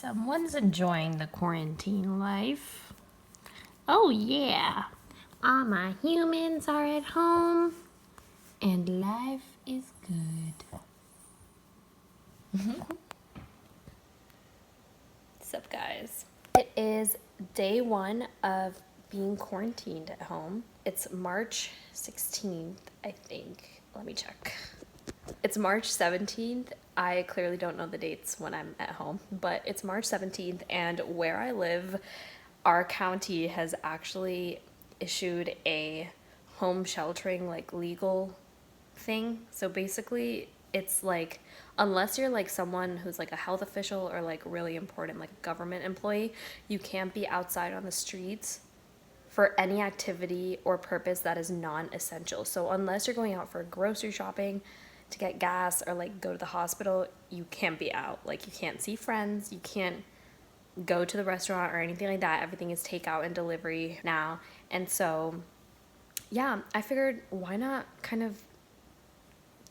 Someone's enjoying the quarantine life. Oh yeah, all my humans are at home and life is good. What's up, guys? It is day one of being quarantined at home. It's March 16th, I think. Let me check. It's March 17th. I clearly don't know the dates when I'm at home, but it's March 17th, and where I live, our county has actually issued a home sheltering, like, legal thing. So basically, it's like, unless you're like someone who's like a health official or like really important, like a government employee, you can't be outside on the streets for any activity or purpose that is non-essential. So unless you're going out for grocery shopping, to get gas, or like go to the hospital, you can't be out. Like, you can't see friends, you can't go to the restaurant or anything like that. Everything is takeout and delivery now. And so yeah, I figured why not kind of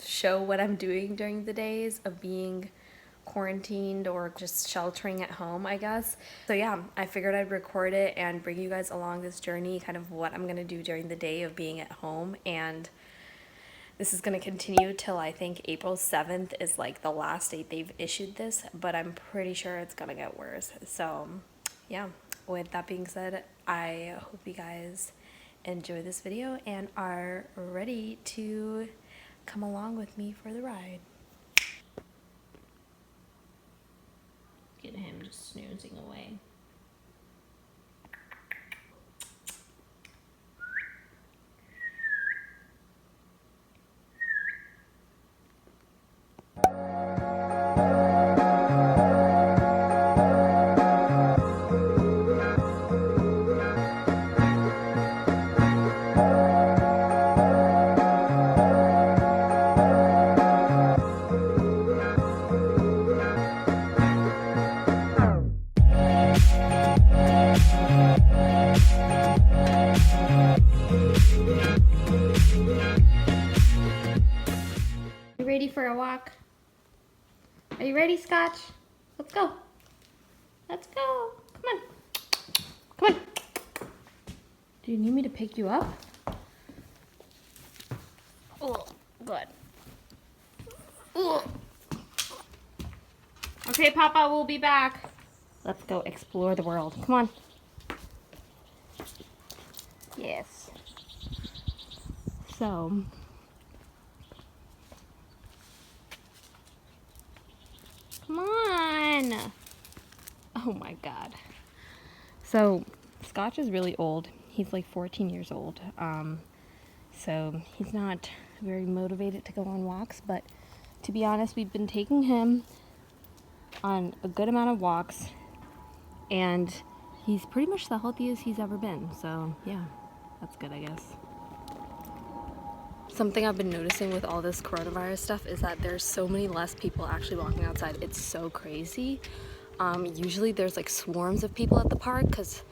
show what I'm doing during the days of being quarantined or just sheltering at home, I guess. So yeah, I figured I'd record it and bring you guys along this journey, kind of what I'm gonna do during the day of being at home. And this is gonna continue till I think April 7th is like the last date they've issued this, but I'm pretty sure it's gonna get worse. So yeah, with that being said, I hope you guys enjoy this video and are ready to come along with me for the ride. Get him just snoozing away. You ready for a walk? Are you ready, Scotch? Let's go. Let's go. Come on. Come on. Do you need me to pick you up? Oh, good. Oh. Okay, Papa, we'll be back. Let's go explore the world. Come on. Yes. So, come on. Oh my God. So, Scotch is really old. He's like 14 years old. So he's not very motivated to go on walks, but to be honest, we've been taking him on a good amount of walks, and he's pretty much the healthiest he's ever been. So yeah, that's good, I guess. Something I've been noticing with all this coronavirus stuff is that there's so many less people actually walking outside. It's so crazy. Usually there's like swarms of people at the park because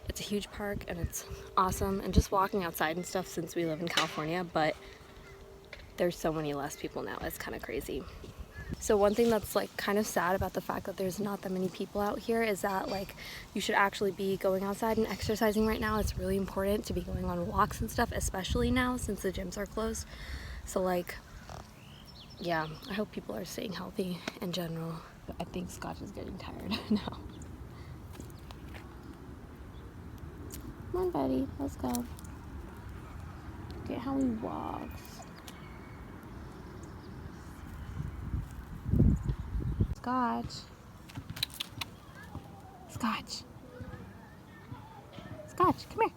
it's a huge park and it's awesome, and just walking outside and stuff since we live in California, but there's so many less people now. It's kind of crazy. So one thing that's like kind of sad about the fact that there's not that many people out here is that like you should actually be going outside and exercising right now. It's really important to be going on walks and stuff, especially now since the gyms are closed. So like, yeah, I hope people are staying healthy in general. But I think Scotch is getting tired now. Come on, buddy, let's go. Look at how he walks. Scotch. Scotch. Scotch, come here.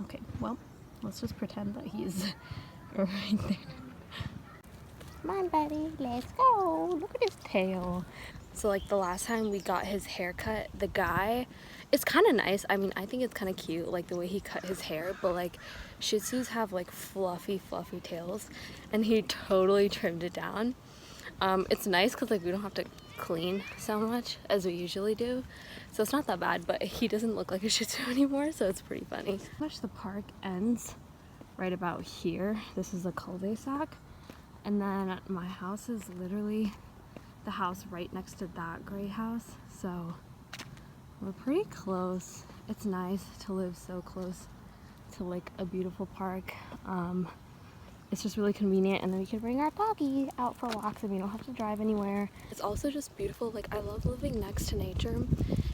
Okay, well, let's just pretend that he's right there. Come on, buddy, let's go. Look at his tail. So like the last time we got his haircut, the guy, it's kind of nice. I mean, I think it's kind of cute, like the way he cut his hair, but like Shih Tzus have like fluffy tails, and he totally trimmed it down. It's nice because like we don't have to clean so much as we usually do, so it's not that bad, but he doesn't look like a Shih Tzu anymore, so it's pretty funny. Pretty much the park ends right about here. This is a cul-de-sac, and then my house is literally the house right next to that gray house, so we're pretty close. It's nice to live so close to like a beautiful park. It's just really convenient, and then we can bring our doggy out for walks and we don't have to drive anywhere. It's also just beautiful. Like, I love living next to nature.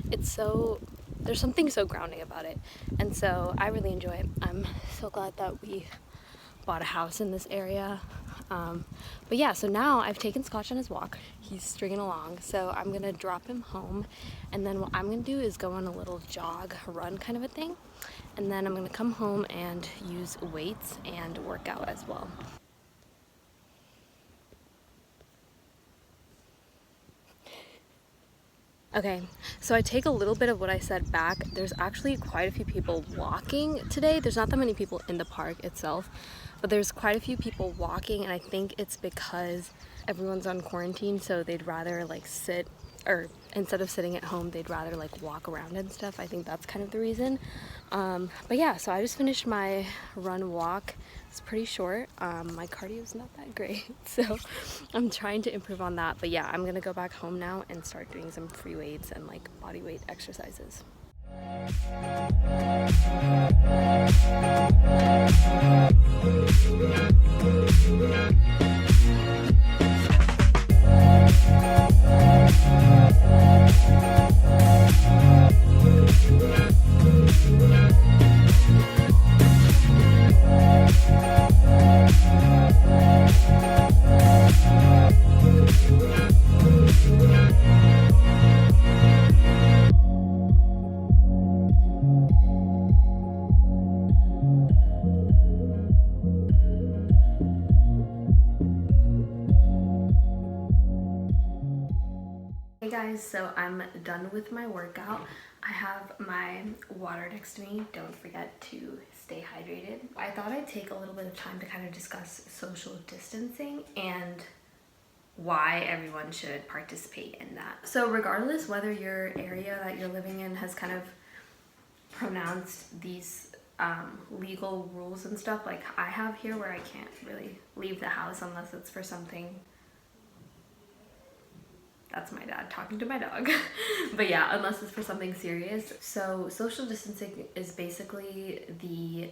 It's so, there's something so grounding about it, and so I really enjoy it. I'm so glad that we bought a house in this area. But yeah, so now I've taken Scotch on his walk. He's stringing along, so I'm gonna drop him home, and then what I'm gonna do is go on a little jog, run kind of a thing, and then I'm gonna come home and use weights and work out as well. Okay, so I take a little bit of what I said back. There's actually quite a few people walking today. There's not that many people in the park itself, but there's quite a few people walking, and I think it's because everyone's on quarantine, so they'd rather like sit, or instead of sitting at home, they'd rather like walk around and stuff. I think that's kind of the reason. But yeah, so I just finished my run walk. It's pretty short. My cardio's not that great, so I'm trying to improve on that. But yeah, I'm gonna go back home now and start doing some free weights and like body weight exercises. Hey guys, so I'm done with my workout. I have my water next to me. Don't forget to stay hydrated. I thought I'd take a little bit of time to kind of discuss social distancing and why everyone should participate in that. So regardless whether your area that you're living in has kind of pronounced these legal rules and stuff like I have here, where I can't really leave the house unless it's for something. That's my dad talking to my dog. But yeah, unless it's for something serious. So social distancing is basically the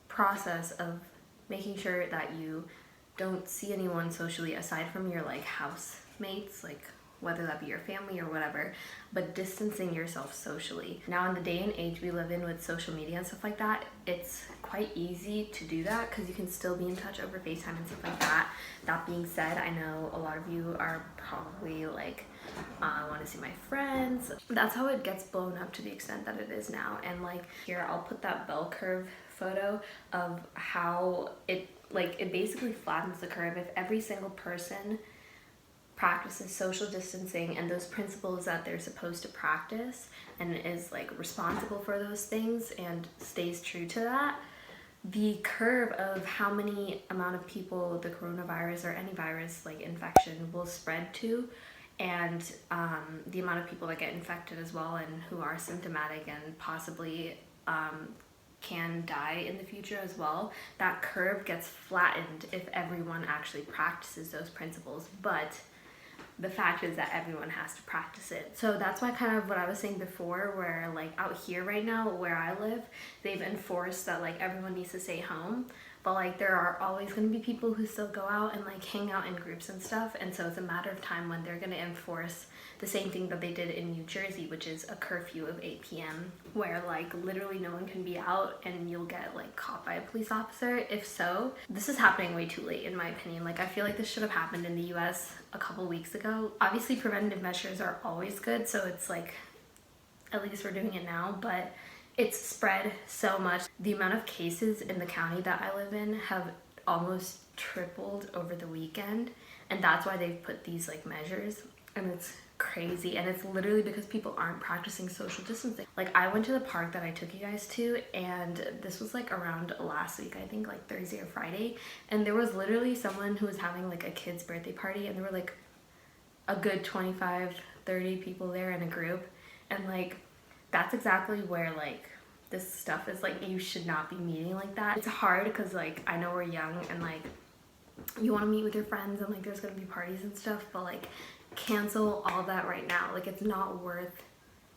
process of making sure that you don't see anyone socially aside from your like housemates, like whether that be your family or whatever, but distancing yourself socially. Now in the day and age we live in with social media and stuff like that, it's quite easy to do that because you can still be in touch over FaceTime and stuff like that. That being said, I know a lot of you are probably like, I want to see my friends. That's how it gets blown up to the extent that it is now. And like here, I'll put that bell curve photo of how it basically flattens the curve. If every single person practices social distancing and those principles that they're supposed to practice and is like responsible for those things and stays true to that, the curve of how many amount of people the coronavirus or any virus like infection will spread to, and the amount of people that get infected as well and who are symptomatic and possibly can die in the future as well, that curve gets flattened if everyone actually practices those principles. But the fact is that everyone has to practice it. So that's why kind of what I was saying before, where like out here right now where I live, they've enforced that like everyone needs to stay home, but like there are always going to be people who still go out and like hang out in groups and stuff, and so it's a matter of time when they're going to enforce the same thing that they did in New Jersey, which is a curfew of 8 p.m. where like literally no one can be out and you'll get like caught by a police officer. If so, this is happening way too late in my opinion. Like I feel like this should have happened in the US a couple weeks ago. Obviously preventative measures are always good, so it's like at least we're doing it now, but it's spread so much. The amount of cases in the county that I live in have almost tripled over the weekend, and that's why they've put these like measures, and it's crazy. And it's literally because people aren't practicing social distancing. Like I went to the park that I took you guys to, and this was like around last week, I think like Thursday or Friday, and there was literally someone who was having like a kid's birthday party, and there were like a good 25-30 people there in a group, and like that's exactly where like this stuff is like, you should not be meeting like that. It's hard because like I know we're young and like you want to meet with your friends and like there's gonna be parties and stuff, but like cancel all that right now. Like, it's not worth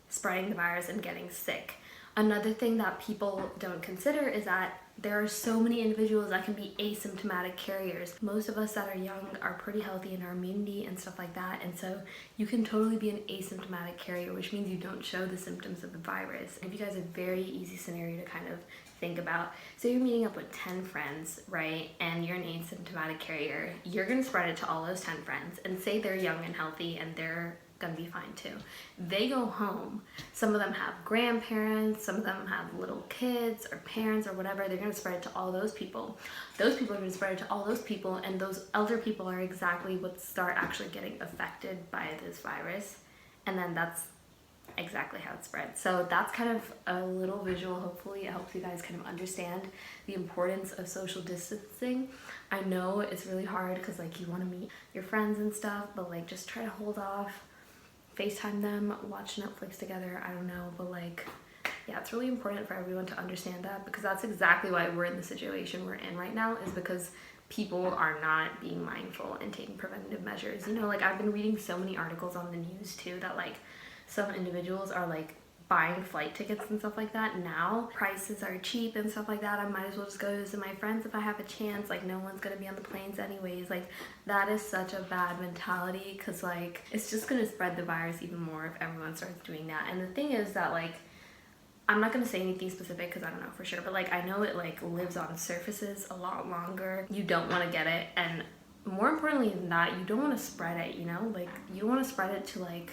spreading the virus and getting sick. Another thing that people don't consider is that there are so many individuals that can be asymptomatic carriers. Most of us that are young are pretty healthy in our immunity and stuff like that, and so you can totally be an asymptomatic carrier, which means you don't show the symptoms of the virus. I'll give you guys a very easy scenario to kind of think about. So you're meeting up with 10 friends, right? And you're an asymptomatic carrier. You're gonna spread it to all those 10 friends, and say they're young and healthy and they're gonna be fine too. They go home, some of them have grandparents, some of them have little kids or parents or whatever. They're gonna spread it to all those people. Those people are gonna spread it to all those people, and those elder people are exactly what start actually getting affected by this virus, and then that's exactly how it spreads. So that's kind of a little visual. Hopefully it helps you guys kind of understand the importance of social distancing. I know it's really hard because like you want to meet your friends and stuff, but like just try to hold off, FaceTime them, watch Netflix together, I don't know, but like, yeah, it's really important for everyone to understand that, because that's exactly why we're in the situation we're in right now, is because people are not being mindful and taking preventative measures. You know, like I've been reading so many articles on the news too that like some individuals are like buying flight tickets and stuff like that now. Prices are cheap and stuff like that. I might as well just go visit my friends if I have a chance. Like, no one's gonna be on the planes anyways. Like, that is such a bad mentality, because like it's just gonna spread the virus even more if everyone starts doing that. And the thing is that like, I'm not gonna say anything specific because I don't know for sure, but like I know it like lives on surfaces a lot longer. You don't want to get it, and more importantly than that, you don't want to spread it, you know? Like, you want to spread it to like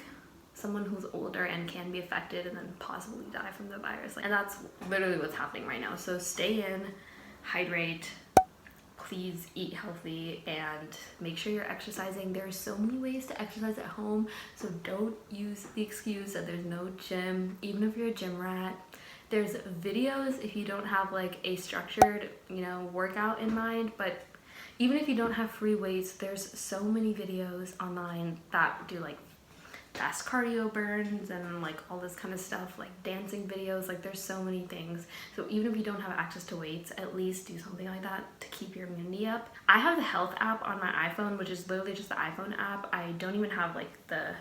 someone who's older and can be affected and then possibly die from the virus. And that's literally what's happening right now. So stay in, hydrate, please eat healthy, and make sure you're exercising. There are so many ways to exercise at home, so don't use the excuse that there's no gym, even if you're a gym rat. There's videos if you don't have like a structured, you know, workout in mind, but even if you don't have free weights, there's so many videos online that do like fast cardio burns and like all this kind of stuff, like dancing videos. Like, there's so many things. So even if you don't have access to weights, at least do something like that to keep your immunity up. I have the health app on my iPhone, which is literally just the iPhone app. I don't even have like the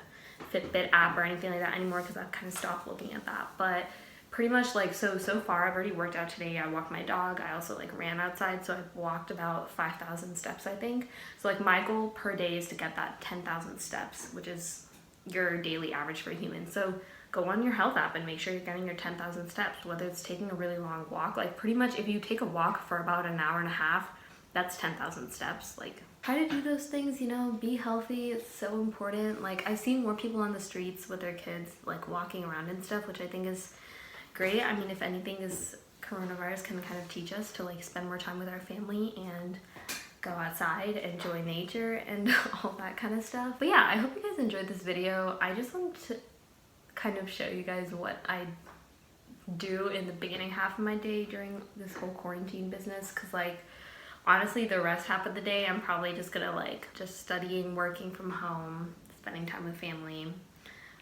Fitbit app or anything like that anymore because I've kind of stopped looking at that. But pretty much like, so far I've already worked out today. I walked my dog. I also like ran outside, so I've walked about 5,000 steps, I think. So like my goal per day is to get that 10,000 steps, which is your daily average for a human. So go on your health app and make sure you're getting your 10,000 steps, whether it's taking a really long walk. Like, pretty much if you take a walk for about an hour and a half, that's 10,000 steps. Like, try to do those things, you know, be healthy. It's so important. Like, I see more people on the streets with their kids like walking around and stuff, which I think is great. I mean, if anything, this coronavirus can kind of teach us to like spend more time with our family and go outside, enjoy nature, and all that kind of stuff. But yeah, I hope you guys enjoyed this video. I just wanted to kind of show you guys what I do in the beginning half of my day during this whole quarantine business, because like honestly the rest half of the day I'm probably just gonna like just studying, working from home, spending time with family,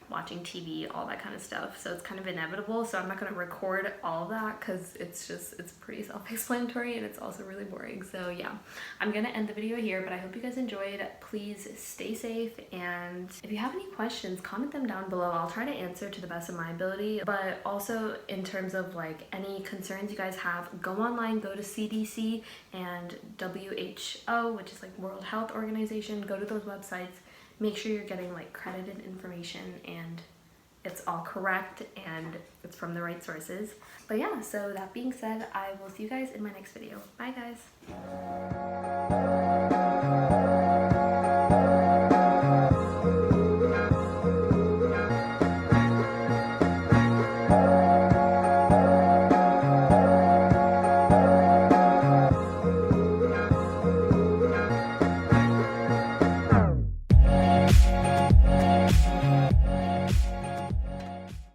watching TV, all that kind of stuff. So it's kind of inevitable, so I'm not going to record all of that because it's pretty self-explanatory and it's also really boring. So yeah, I'm going to end the video here, but I hope you guys enjoyed. Please stay safe, and if you have any questions, comment them down below. I'll try to answer to the best of my ability. But also in terms of like any concerns you guys have, go online, go to CDC and WHO, which is like World Health Organization. Go to those websites. Make sure you're getting like credited information and it's all correct and it's from the right sources. But yeah, so that being said, I will see you guys in my next video. Bye guys.